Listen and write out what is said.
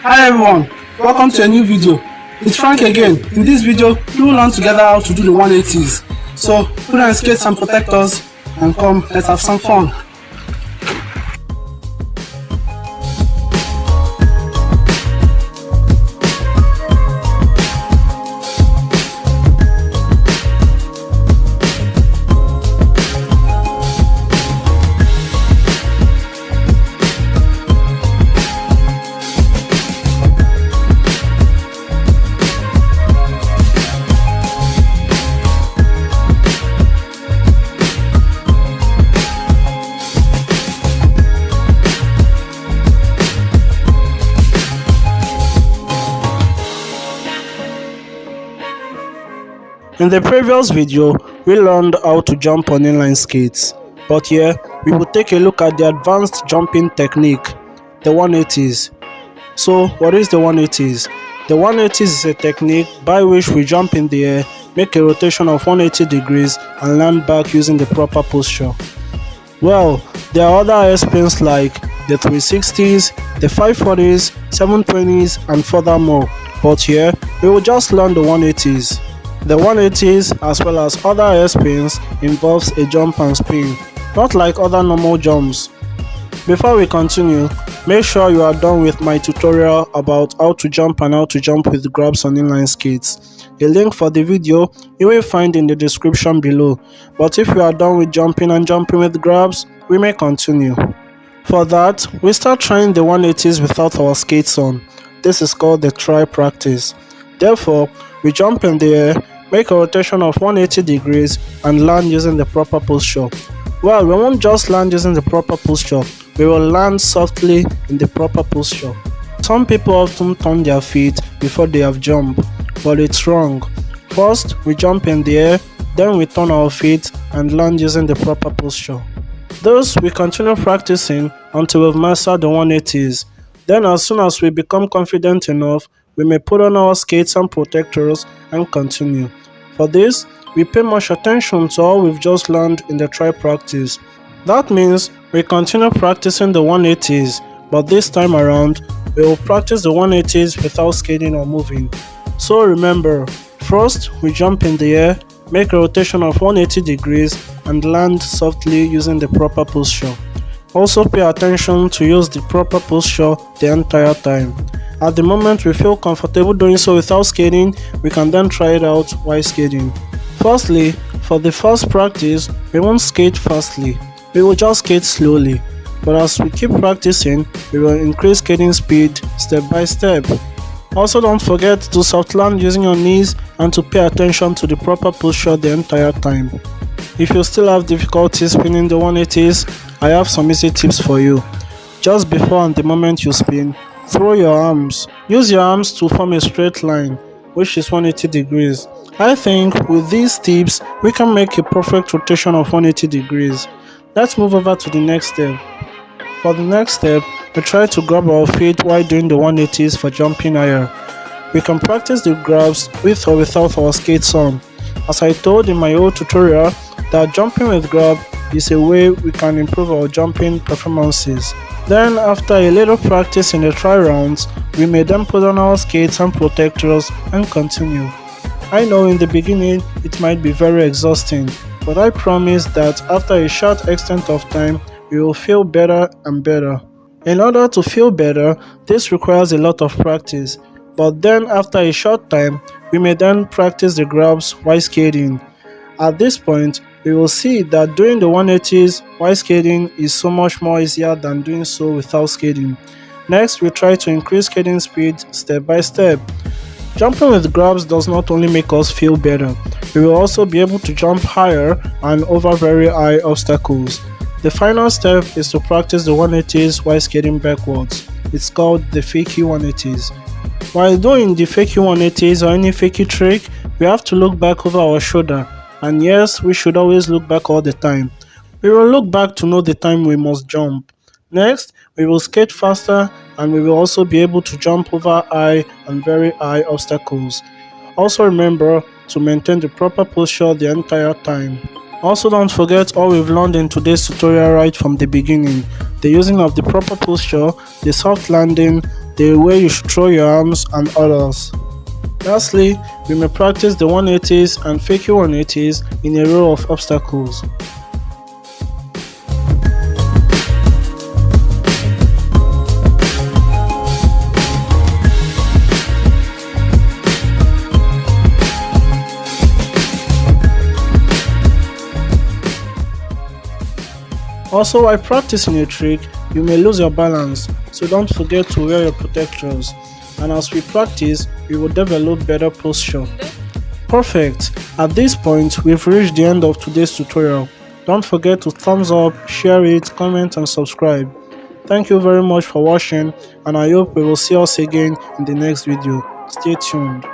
Hi everyone, welcome to a new video. It's Frank again. In this video, we will learn together how to do the 180s. So put on skates and protectors and come, let's have some fun. In the previous video, we learned how to jump on inline skates, but here we will take a look at the advanced jumping technique, the 180s. So what is the 180s? The 180s is a technique by which we jump in the air, make a rotation of 180 degrees and land back using the proper posture. Well, there are other air spins like the 360s, the 540s, 720s and furthermore, but here we will just learn the 180s. The 180s as well as other air spins involves a jump and spin, not like other normal jumps. Before we continue, make sure you are done with my tutorial about how to jump and how to jump with grabs on inline skates. A link for the video you will find in the description below, but if you are done with jumping and jumping with grabs, we may continue. For that, we start trying the 180s without our skates on. This is called the try practice. Therefore, we jump in the air, make a rotation of 180 degrees and land using the proper posture. Well, we won't just land using the proper posture, we will land softly in the proper posture. Some people often turn their feet before they have jumped, but it's wrong. First, we jump in the air, then we turn our feet and land using the proper posture. Thus, we continue practicing until we've mastered the 180s. Then as soon as we become confident enough, we may put on our skates and protectors and continue. For this, we pay much attention to how we've just learned in the try practice. That means we continue practicing the 180s, but this time around, we will practice the 180s without skating or moving. So remember, first we jump in the air, make a rotation of 180 degrees and land softly using the proper posture. Also pay attention to use the proper posture the entire time. At the moment we feel comfortable doing so without skating, we can then try it out while skating. Firstly, for the first practice, we won't skate fastly, we will just skate slowly. But as we keep practicing, we will increase skating speed step by step. Also don't forget to soft land using your knees and to pay attention to the proper posture the entire time. If you still have difficulty spinning the 180s, I have some easy tips for you. Just before and the moment you spin, throw your arms. Use your arms to form a straight line, which is 180 degrees. I think with these tips, we can make a perfect rotation of 180 degrees. Let's move over to the next step. For the next step, we try to grab our feet while doing the 180s for jumping higher. We can practice the grabs with or without our skates on. As I told in my old tutorial, that jumping with grab is a way we can improve our jumping performances. Then after a little practice in the try rounds, we may then put on our skates and protectors and continue. I know in the beginning it might be very exhausting, but I promise that after a short extent of time, we will feel better and better. In order to feel better, this requires a lot of practice, but then after a short time, we may then practice the grabs while skating. At this point, we will see that doing the 180s while skating is so much more easier than doing so without skating. Next, we try to increase skating speed step by step. Jumping with grabs does not only make us feel better, we will also be able to jump higher and over very high obstacles. The final step is to practice the 180s while skating backwards. It's called the fakie 180s. While doing the fakie 180s or any fakie trick, we have to look back over our shoulder. And yes, we should always look back all the time. We will look back to know the time we must jump. Next, we will skate faster and we will also be able to jump over high and very high obstacles. Also remember to maintain the proper posture the entire time. Also don't forget all we've learned in today's tutorial right from the beginning. The using of the proper posture, the soft landing, the the way you should throw your arms, and others. Lastly, we may practice the 180s and fakie 180s in a row of obstacles. Also, while practicing a trick, you may lose your balance, so don't forget to wear your protectors. And as we practice, we will develop better posture. Perfect! At this point, we've reached the end of today's tutorial. Don't forget to thumbs up, share it, comment and subscribe. Thank you very much for watching, and I hope we will see us again in the next video. Stay tuned.